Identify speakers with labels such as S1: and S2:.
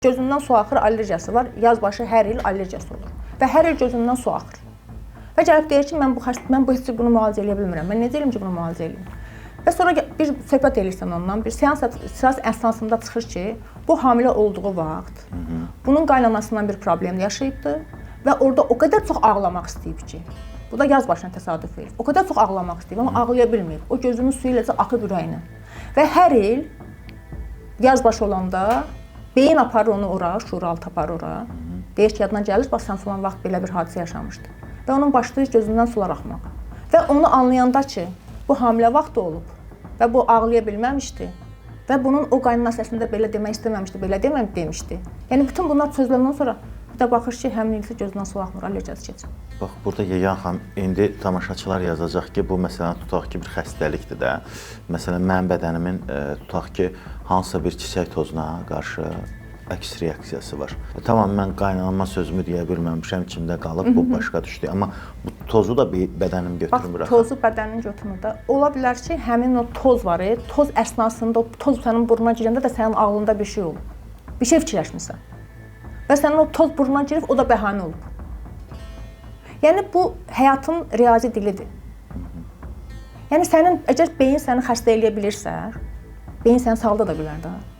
S1: Gözündən su axır, allergiyası var. Yaz başı hər il allergiyası olur. Və hər il gözündən su axır. Və gəlib deyir ki, mən heç bunu müalicə edə bilmirəm. Mən necə eləm ki, bunu müalicə eləyim? Və sonra bir söhbət eləyirsən ondan, bir seans əsnasında çıxır ki, bu hamilə olduğu vaxt bunun qaynanasından bir problem yaşayıbdı və orada o qədər çox ağlamaq istəyib ki, bu da yaz başına təsadüf eləyib. O qədər çox ağlamaq istəyib, amma ağlaya bilməyib. O gözünün suyu ilə axıb ürəyinə. Və hər il yaz başı olanda beyin aparır onu ora, şuuraltı aparır ora. Deyir ki, yadına gəlir, bax sən falan vaxt belə bir hadisə yaşamışdı. Və onun başlayır gözündən sular axmaq. Və onu anlayanda ki, bu hamilə vaxtı olub və bu ağlaya bilməmişdi və bunun o qaynanası əslində belə demək istəməmişdi, belə demişdi. Yəni bütün bunlar çözüləndən sonra bir də baxır ki, həmin ilsə gözündən su axmır, allergiyası keçir.
S2: Bax, burada Yegan xanım, indi tamaşaçılar yazacaq ki, bu məsələn tutaq ki, bir xəstəlikdir də. Məsələn, mənim bədənimin tutaq ki, hansısa bir çiçək tozuna qarşı əks reaksiyası var. Tamam, mən qaynanama sözümü deyə bilməmişəm, içimdə qalıb, bu başqa düşdü. Amma bu tozu da bir bədənim götürmür.
S1: Bax, tozu bədənin götürmür də. Ola bilər ki, həmin o toz var, toz əsnasında, o toz sənin burnuna girəndə də sənin ağlında bir şey olub. Bir şey fikirləşmirsən. Və sənin o toz burnuna girib, o da bəhanə olub. Yəni, bu həyatın riyazi dilidir. Yəni, əgər beyin səni xəstə eləyə bilirsə, beyin səni salda da bilər də.